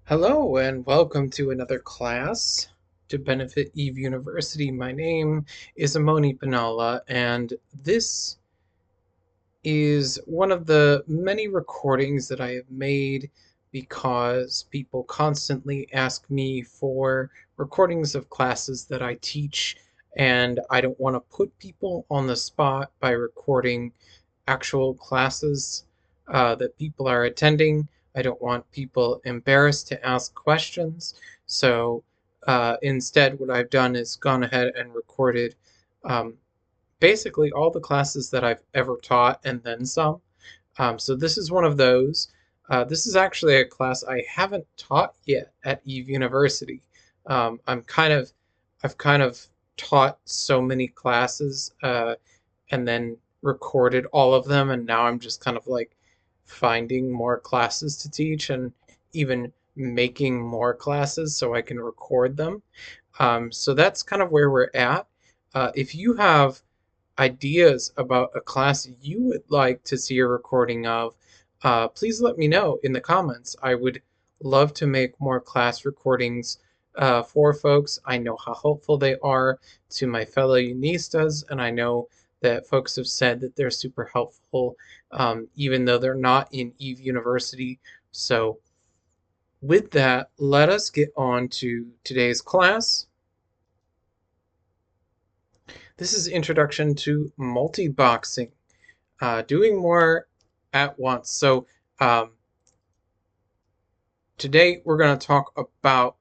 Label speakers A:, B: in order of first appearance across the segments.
A: Hello and welcome to another class to benefit Eve University. My name is Amoni Pinala, and this is one of the many recordings that I have made because people constantly ask me for recordings of classes that I teach, and I don't want to put people on the spot by recording actual classes that people are attending. I don't want people embarrassed to ask questions. So instead, what I've done is gone ahead and recorded um, basically all the classes that I've ever taught and then some. So this is one of those. This is actually a class I haven't taught yet at Eve University. I've kind of taught so many classes and then recorded all of them, and now I'm just kind of like finding more classes to teach and even making more classes so I can record them. So that's kind of where we're at. If you have ideas about a class you would like to see a recording of, please let me know in the comments. I would love to make more class recordings for folks. I know how helpful they are to my fellow Unistas, and I know that folks have said that they're super helpful, even though they're not in Eve University. So with that, let us get on to today's class. This is Introduction to Multiboxing. Doing more at once. So today we're going to talk about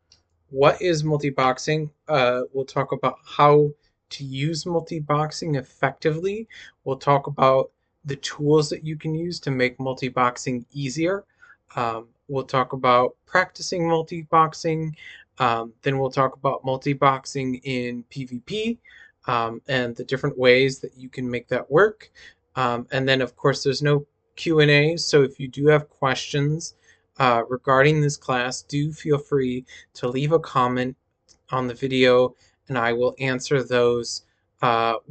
A: what is multiboxing. We'll talk about how to use multiboxing effectively. We'll talk about the tools that you can use to make multiboxing easier. We'll talk about practicing multiboxing. Then we'll talk about multiboxing in PvP and the different ways that you can make that work. And then, of course, there's no Q&A, so if you do have questions regarding this class, do feel free to leave a comment on the video, and I will answer those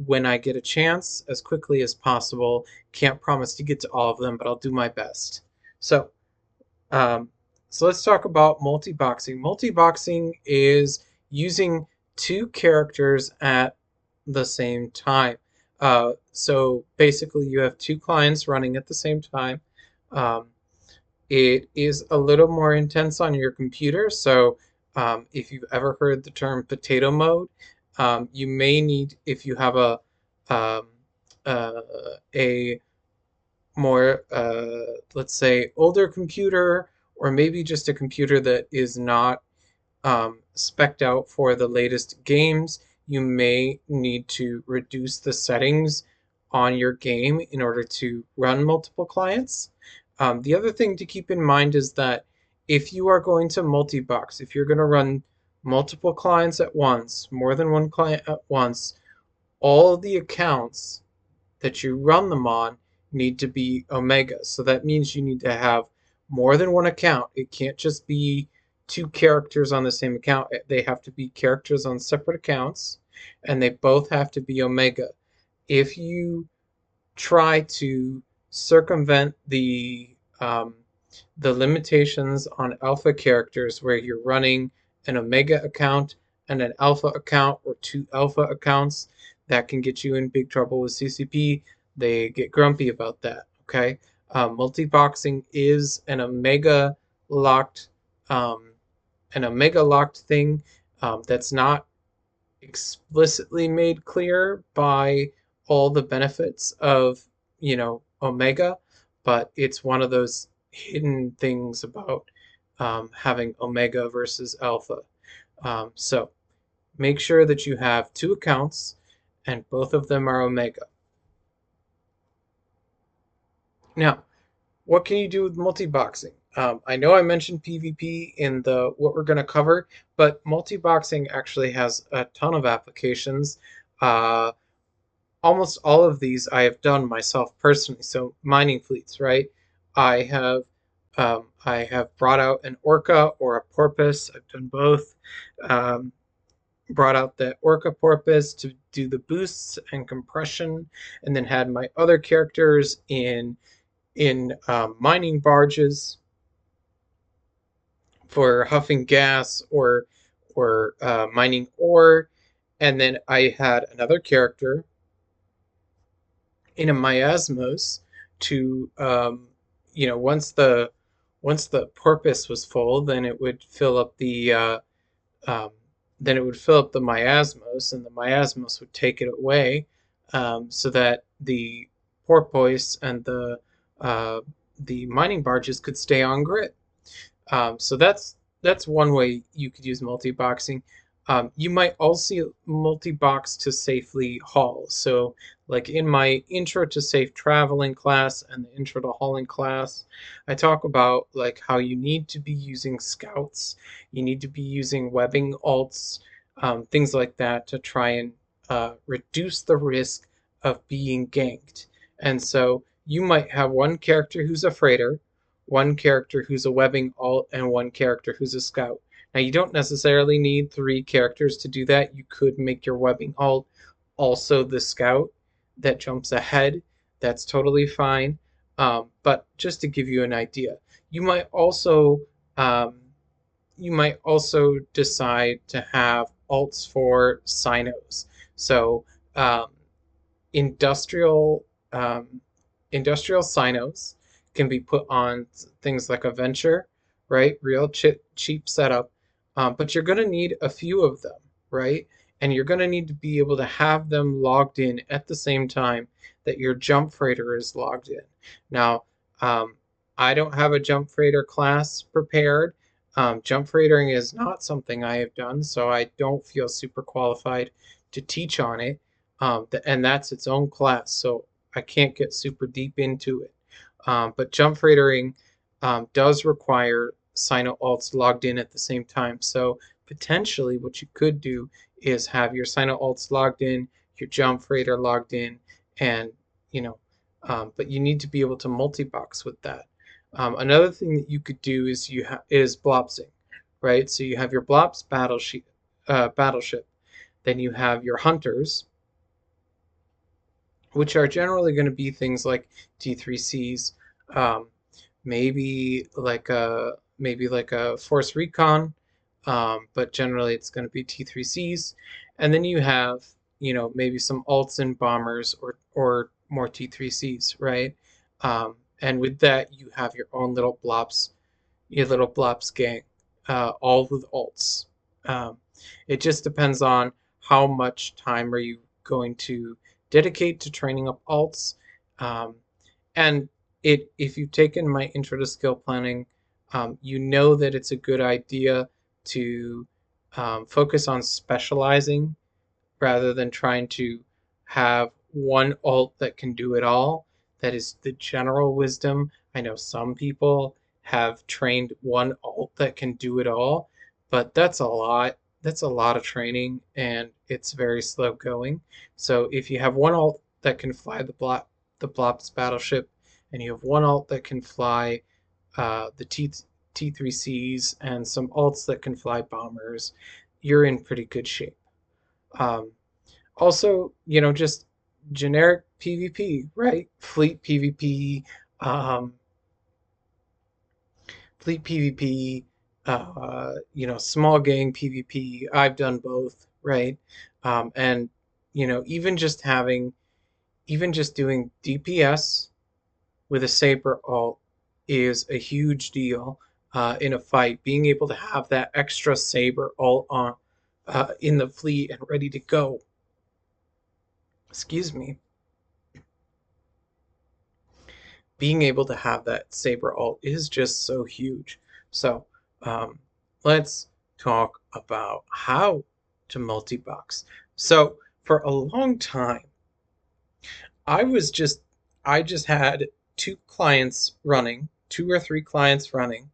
A: when I get a chance as quickly as possible. Can't promise to get to all of them, but I'll do my best. So, um, so let's talk about multiboxing. Multiboxing is using two characters at the same time. So basically, you have two clients running at the same time. Um, it is a little more intense on your computer. So if you've ever heard the term potato mode, you may need, if you have um, uh, a more, let's say, older computer, or maybe just a computer that is not spec'd out for the latest games, you may need to reduce the settings on your game in order to run multiple clients. The other thing to keep in mind is that if you are going to multi-box, if you're going to run multiple clients at once, more than one client at once, all the accounts that you run them on need to be Omega. So that means you need to have more than one account. It can't just be two characters on the same account. They have to be characters on separate accounts, and they both have to be Omega. If you try to circumvent the limitations on alpha characters where you're running an Omega account and an alpha account or two alpha accounts, that can get you in big trouble with CCP. They get grumpy about that. Okay, multi-boxing is locked, um, an Omega locked thing that's not explicitly made clear by all the benefits of, Omega, but it's one of those hidden things about having Omega versus Alpha. So make sure that you have two accounts and both of them are Omega. Now, what can you do with multi-boxing? I know I mentioned PvP in the what we're going to cover, but multi-boxing actually has a ton of applications. Uh, Almost all of these I have done myself personally. So mining fleets, right? I have I have brought out an orca or a porpoise. I've done both. Um, Brought out the orca porpoise to do the boosts and compression, and then had my other characters in mining barges for huffing gas or mining ore. And then I had another character in a miasmos to once the porpoise was full, then it would fill up um, the miasmos, and the miasmos would take it away, so that the porpoise and uh, the mining barges could stay on grid. So that's one way you could use multi-boxing. You might also multi-box to safely haul. So, like in my intro to safe traveling class and the intro to hauling class, I talk about like how you need to be using scouts, you need to be using webbing alts, things like that to try and reduce the risk of being ganked. And so you might have one character who's a freighter, one character who's a webbing alt, and one character who's a scout. Now, you don't necessarily need three characters to do that. You could make your webbing alt also the scout that jumps ahead. That's totally fine. But just to give you an idea, you might also um, you might also decide to have alts for sinos. So um, industrial um, industrial sinos can be put on things like a venture, right? Real cheap setup, but you're going to need a few of them, right? And you're going to need to be able to have them logged in at the same time that your jump freighter is logged in. Now, I don't have a jump freighter class prepared. Jump freightering is not something I have done, so I don't feel super qualified to teach on it. And that's its own class, so I can't get super deep into it. But jump freightering does require Sino alts logged in at the same time. So potentially what you could do is have your Sino alts logged in, your jump freighter logged in, and you know, but you need to be able to multi-box with that. Another thing that you could do is is blopsing, right? So you have your blops battleship, then you have your hunters, which are generally going to be things like T3Cs, um, maybe like a Force Recon, but generally it's going to be T3Cs, and then you have maybe some alts and bombers or more T3Cs, right? And with that you have your little blops gang, all with alts. Um, it just depends on how much time are you going to dedicate to training up alts. Um, and if you've taken my intro to skill planning, you know that it's a good idea to focus on specializing rather than trying to have one alt that can do it all. That is the general wisdom. I know some people have trained one alt that can do it all, but that's a lot. That's a lot of training and it's very slow going. So if you have one alt that can fly the Blops battleship, and you have one alt that can fly the T3Cs and some alts that can fly bombers, you're in pretty good shape. Um, Also, just generic PvP, right? Um, fleet PvP, small gang PvP. I've done both, right? And even even just doing DPS with a saber alt is a huge deal in a fight. Being able to have that extra saber alt on in the fleet and ready to go. Excuse me. Being able to have that saber alt is just so huge. So um, let's talk about how to multi-box. So for a long time, I was just I just had two or three clients running,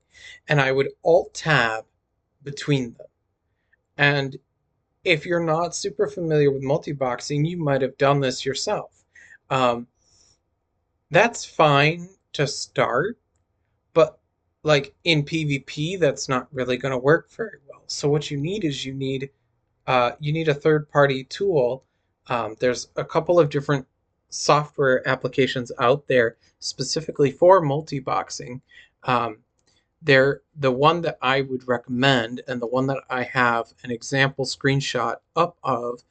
A: and I would alt tab between them. And if you're not super familiar with multi-boxing, you might have done this yourself. Um, that's fine to start, but like in PvP, that's not really going to work very well. So what you need is you need a third party tool. There's a couple of different software applications out there specifically for multi-boxing. Um, The one that I would recommend and the one that I have an example screenshot up of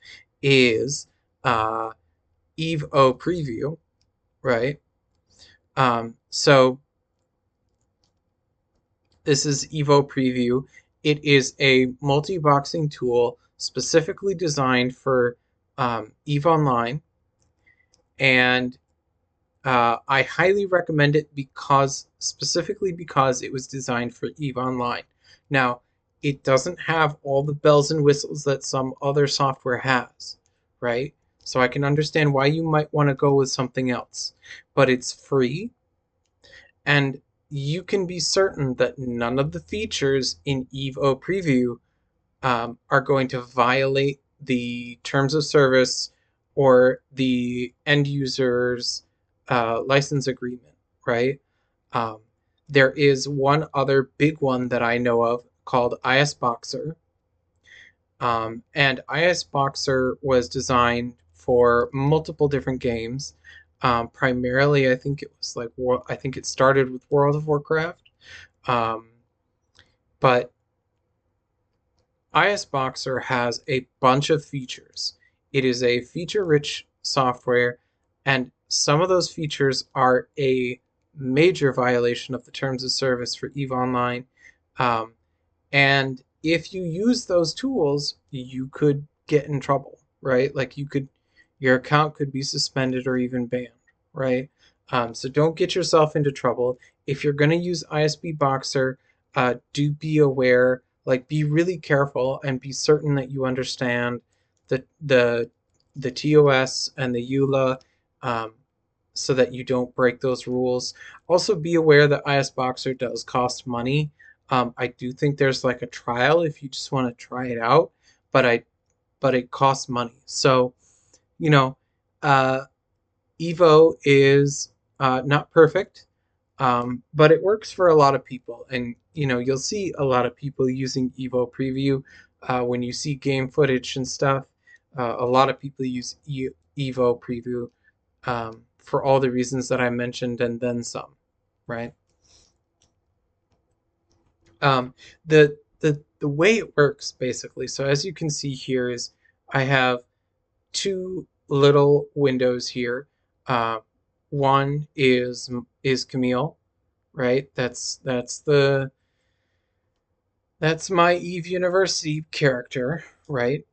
A: is uh, Evo Preview, right? So this is Evo Preview. It is a multi-boxing tool specifically designed for EVE Online, and I highly recommend it specifically because it was designed for EVE Online. Now, it doesn't have all the bells and whistles that some other software has, right? So I can understand why you might want to go with something else, but it's free, and you can be certain that none of the features in Evo Preview are going to violate the terms of service or the end user's license agreement, right? Um, there is one other big one that I know of called ISBoxer. And ISBoxer was designed for multiple different games. Primarily, I think it was like I think it started with World of Warcraft, um, but ISBoxer has a bunch of features. It is a feature-rich software, and some of those features are a major violation of the terms of service for EVE Online. Um, and if you use those tools, you could get in trouble, right? Like your account could be suspended or even banned, right? So don't get yourself into trouble. If you're going to use ISB Boxer, do be aware, like be really careful and be certain that you understand the the the TOS and the EULA, um, so that you don't break those rules. Also, be aware that ISBoxer does cost money. I do think there's like a trial if you just want to try it out, but it costs money. So, you know, uh, Evo is not perfect, but it works for a lot of people. And, you'll see a lot of people using Evo Preview when you see game footage and stuff. A lot of people use Evo Preview for all the reasons that I mentioned and then some, right? Um, the way it works basically. So as you can see here is I have two little windows here. Uh, One is Camille, right? That's my Eve University character, right?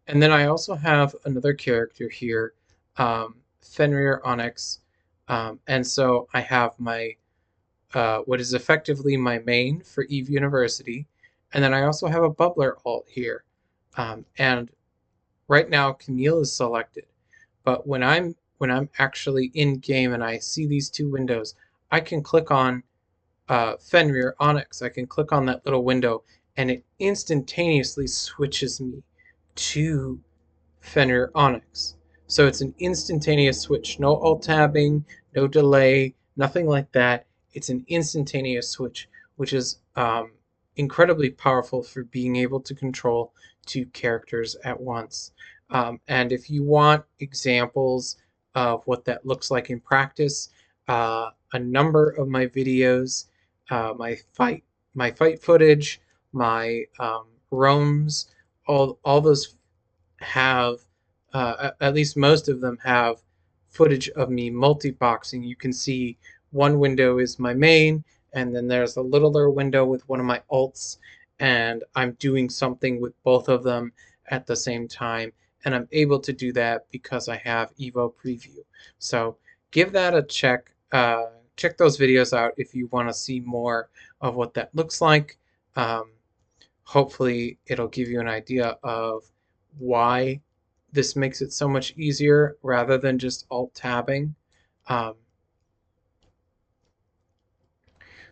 A: And then I also have another character here, Fenrir Onyx, and so I have my what is effectively my main for Eve University. And then I also have a bubbler alt here. And right now Camille is selected. But when I'm actually in game and I see these two windows, I can click on Fenrir Onyx. I can click on that little window and it instantaneously switches me to Fenrir Onyx. So it's an instantaneous switch. No alt tabbing, no delay, nothing like that. It's an instantaneous switch, which is incredibly powerful for being able to control two characters at once. And if you want examples of what that looks like in practice, a number of my videos, my fight footage, my roams, all those have, at least most of them have, footage of me multi-boxing. You can see one window is my main, and then there's a littler window with one of my alts, and I'm doing something with both of them at the same time. And I'm able to do that because I have Evo Preview. So give that a check. Check those videos out if you want to see more of what that looks like. Um, Hopefully it'll give you an idea of why this makes it so much easier rather than just alt tabbing. Um,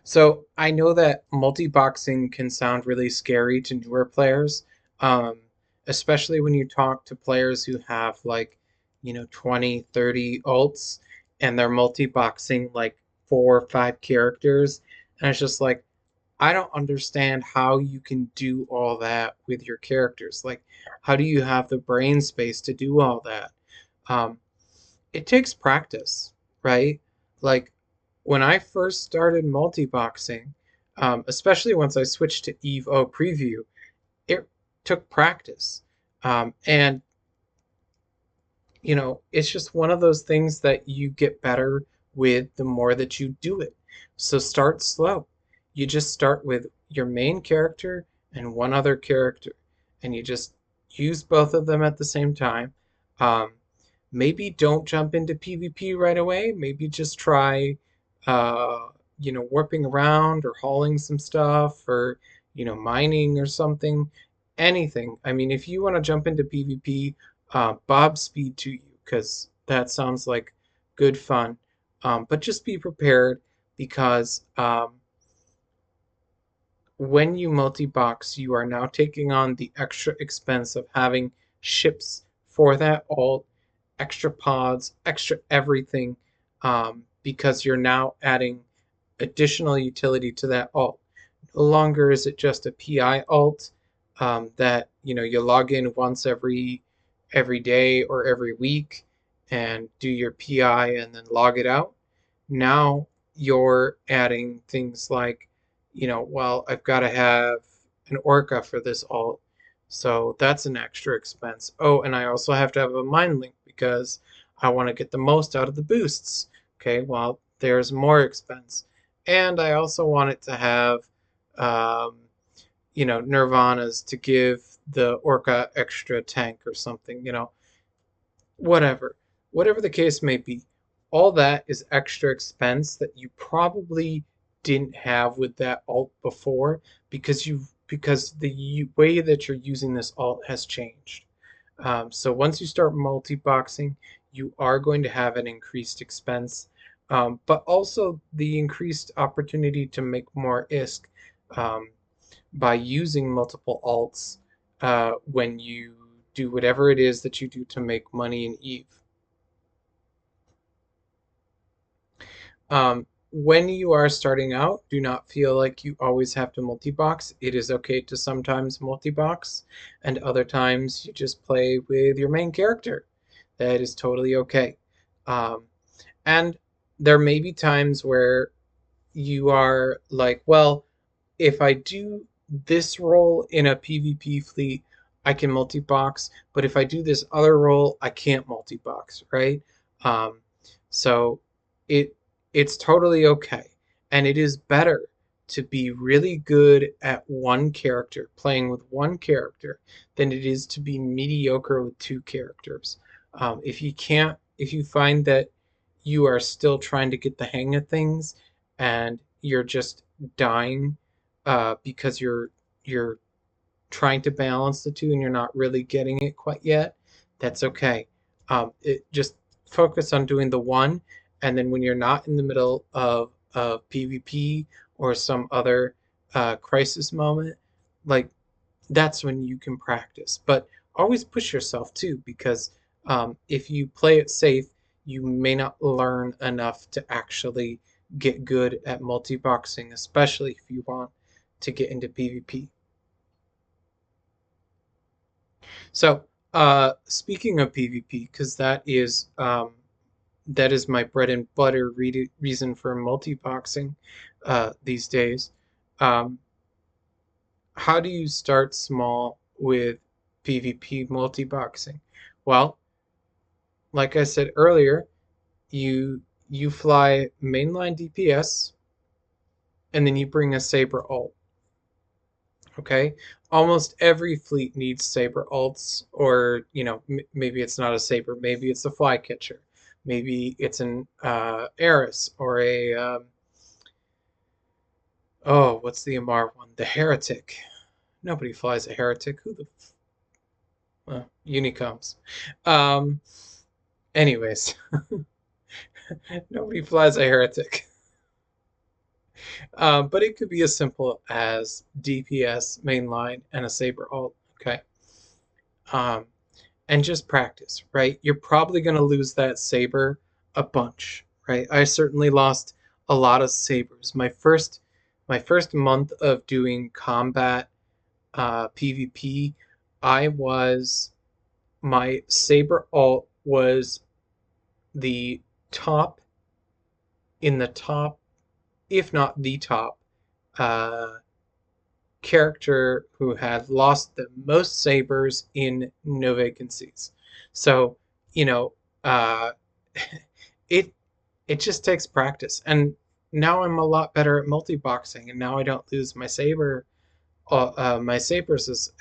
A: so I know that multi-boxing can sound really scary to newer players, um, especially when you talk to players who have like, 20, 30 alts and they're multi-boxing like 4 or 5 characters. And it's just like, I don't understand how you can do all that with your characters. Like, how do you have the brain space to do all that? Um, it takes practice, right? Like, when I first started multi-boxing, especially once I switched to Evo Preview. It took practice. And it's just one of those things that you get better with the more that you do it. So start slow. You just start with your main character and one other character, and you just use both of them at the same time. Um, Maybe don't jump into PvP right away. Maybe just try, uh, warping around or hauling some stuff or, mining or something. Anything. I mean, if you want to jump into PvP, Bob speed to you because that sounds like good fun. But just be prepared because when you multi-box, you are now taking on the extra expense of having ships for that alt, extra pods, extra everything, because you're now adding additional utility to that alt. No longer is it just a PI alt that you log in once every day or every week and do your PI and then log it out. Now you're adding things like, well, I've got to have an orca for this alt, so that's an extra expense. Oh, and I also have to have a mind link because I want to get the most out of the boosts. Okay, well, there's more expense. And I also want it to have, um, nirvanas to give the orca extra tank or something, whatever. Whatever the case may be, all that is extra expense that you probably didn't have with that alt before because the way that you're using this alt has changed. So once you start multi-boxing, you are going to have an increased expense, but also the increased opportunity to make more ISK um, by using multiple alts when you do whatever it is that you do to make money in Eve. When you are starting out, do not feel like you always have to multi-box. It is okay to sometimes multi-box, and other times you just play with your main character. That is totally okay. Um, and there may be times where you are like, well, if I do this role in a PvP fleet, I can multi-box, but if I do this other role, I can't multi-box, right? Um, so it it's totally okay. And it is better to be really good at one character, playing with one character, than it is to be mediocre with two characters. If you find that you are still trying to get the hang of things and you're just dying because you're trying to balance the two and you're not really getting it quite yet, that's okay. It just focus on doing the one, and then when you're not in the middle of PvP or some other crisis moment, like that's when you can practice. But always push yourself too, because if you play it safe, you may not learn enough to actually get good at multi-boxing, especially if you want to get into PvP. So, speaking of PvP, because that is my bread and butter reason for multi-boxing these days. Um, how do you start small with PvP multi-boxing? Well, like I said earlier, you fly mainline DPS and then you bring a Saber ult. Okay, almost every fleet needs Saber ults, or maybe it's not a Saber, maybe it's a Flycatcher, maybe it's an Eris or a oh, what's the Amar one? The Heretic. Nobody flies a Heretic. Who the Unicoms. Um, anyways, nobody flies a Heretic. But it could be as simple as DPS mainline and a Saber ult. Okay. Um, and just practice, right? You're probably going to lose that Saber a bunch, right? I certainly lost a lot of Sabers. My first month of doing combat PvP, I was my Saber alt was the top in the top, if not the top, uh, character who had lost the most sabers in no vacancies. So, you know, uh, it it just takes practice. And now I'm a lot better at multi-boxing, and now I don't lose my sabers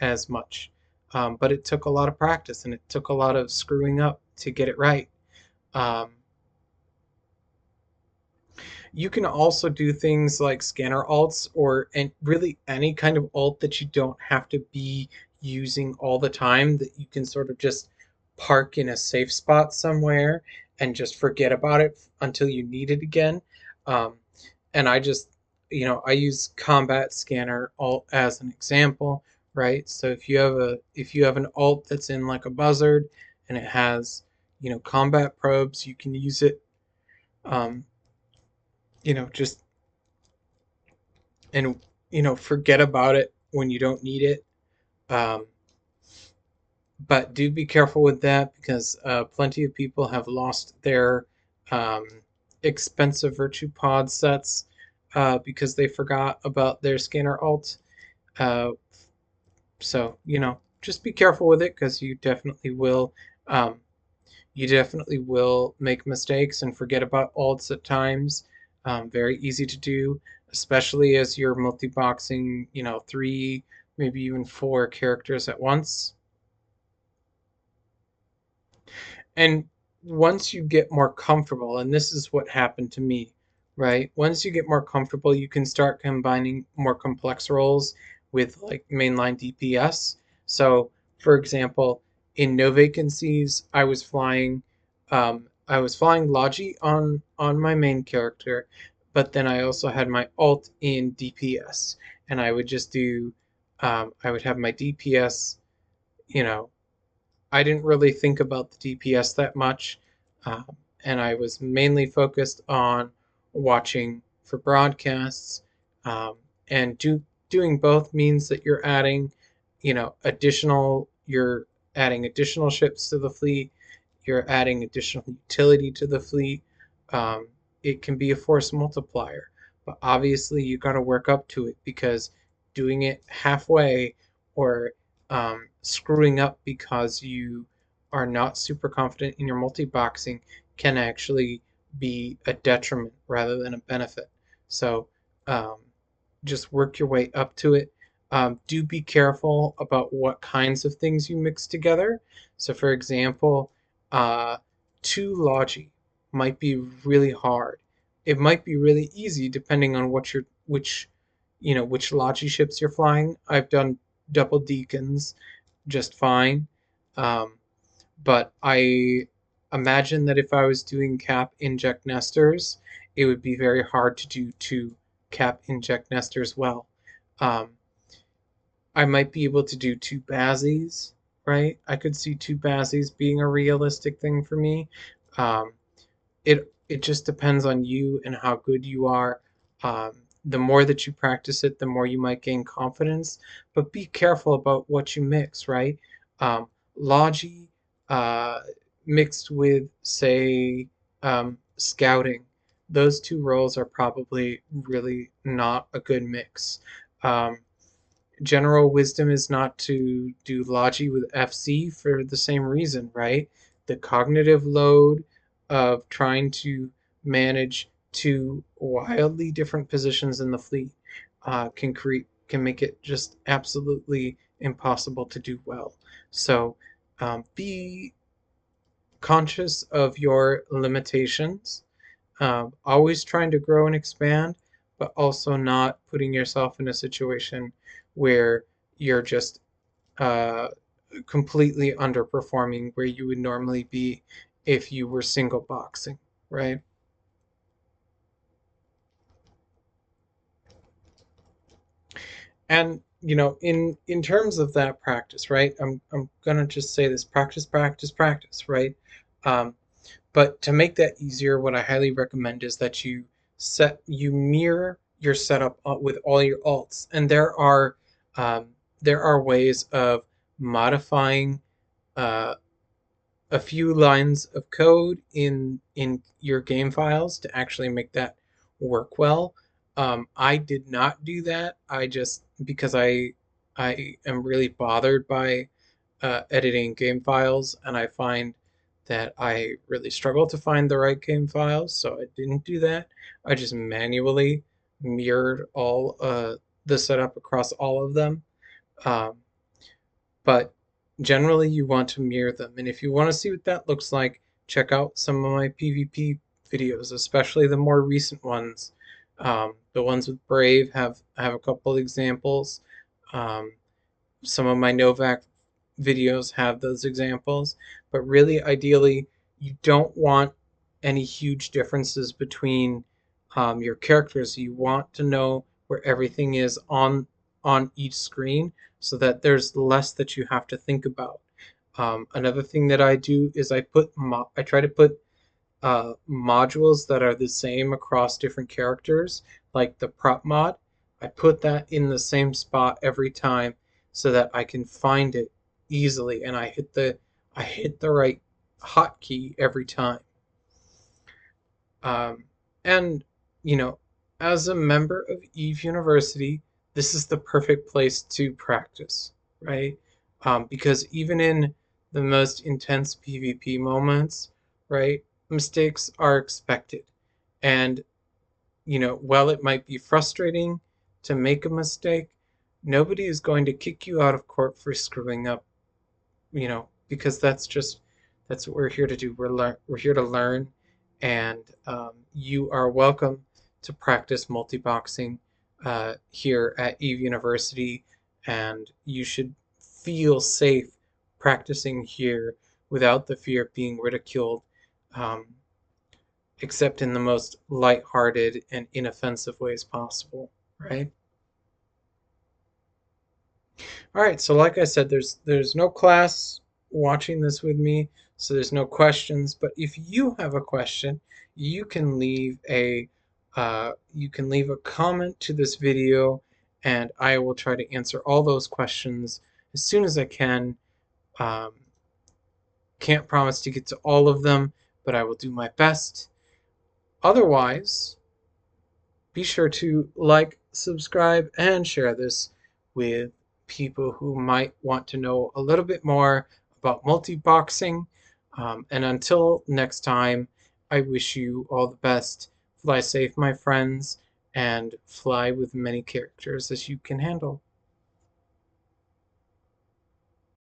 A: as much. But it took a lot of practice, and it took a lot of screwing up to get it right. Um, You can also do things like scanner alts or and really any kind of alt that you don't have to be using all the time, that you can sort of just park in a safe spot somewhere and just forget about it until you need it again. Um, and I just, I use combat scanner alt as an example, right? So if you have an alt that's in like a buzzard and it has, combat probes, you can use it. Um, just and forget about it when you don't need it. um, but do be careful with that, because plenty of people have lost their um, expensive virtue pod sets because they forgot about their scanner alt. uh, so just be careful with it, because um, you definitely will make mistakes and forget about alts at times. Very easy to do, especially as you're multi-boxing, three, maybe even four characters at once. And once you get more comfortable, and this is what happened to me, right? Once you get more comfortable, you can start combining more complex roles with like mainline DPS. So, for example, in no vacancies, I was flying Logi on my main character, but then I also had my alt in DPS, and I would just do I would have my DPS, you know, I didn't really think about the DPS that much, and I was mainly focused on watching for broadcasts. Um, and doing both means that you're adding additional ships to the fleet, you're adding additional utility to the fleet. Um, it can be a force multiplier, but obviously you got to work up to it, because doing it halfway or screwing up because you are not super confident in your multi-boxing can actually be a detriment rather than a benefit. So um, just work your way up to it. Do be careful about what kinds of things you mix together. So, for example, uh, two logi might be really hard. It might be really easy depending on which logi ships you're flying. I've done double deacons just fine. Um, but I imagine that if I was doing cap inject nesters, it would be very hard to do two cap inject nesters well. Um, I might be able to do two Bazzies, right? I could see two Bazzies being a realistic thing for me. Um, it just depends on you and how good you are. The more that you practice it, the more you might gain confidence. But be careful about what you mix, right? Logi uh, mixed with, say, scouting. Those two roles are probably really not a good mix. Um, General wisdom is not to do Logi with FC for the same reason, right? The cognitive load of trying to manage two wildly different positions in the fleet can make it just absolutely impossible to do well. So be conscious of your limitations, always trying to grow and expand, but also not putting yourself in a situation where you're just uh, completely underperforming where you would normally be if you were single boxing, right? And in terms of that practice, right? I'm gonna just say this: practice, practice, practice, right? Um, But to make that easier, what I highly recommend is that you mirror your setup with all your alts, and there are ways of modifying uh, a few lines of code in your game files to actually make that work well. I did not do that. I just because I am really bothered by editing game files, and I find that I really struggle to find the right game files, so I didn't do that. I just manually mirrored all the setup across all of them. Um, but generally, you want to mirror them, and if you want to see what that looks like, check out some of my PvP videos, especially the more recent ones. The ones with Brave have a couple examples. Um, some of my Novak videos have those examples, but really, ideally, you don't want any huge differences between your characters. You want to know where everything is on each screen, so that there's less that you have to think about. Another thing that I do is I try to put modules that are the same across different characters, like the prop mod. I put that in the same spot every time so that I can find it easily, and I hit the right hotkey every time. Um, and you know, as a member of Eve University, this is the perfect place to practice, right? Because even in the most intense PvP moments, right, mistakes are expected. And while it might be frustrating to make a mistake, nobody is going to kick you out of court for screwing up, because that's what we're here to do. We're here to learn, and you are welcome to practice multiboxing here at Eve University, and you should feel safe practicing here without the fear of being ridiculed, um, except in the most lighthearted and inoffensive ways possible, right? All right, so like I said, there's no class watching this with me, so there's no questions. But if you have a question, you can leave a comment to this video, and I will try to answer all those questions as soon as I can. Um, can't promise to get to all of them, but I will do my best. Otherwise, be sure to like, subscribe, and share this with people who might want to know a little bit more about multi-boxing. And until next time, I wish you all the best. Fly safe, my friends, and fly with many characters as you can handle.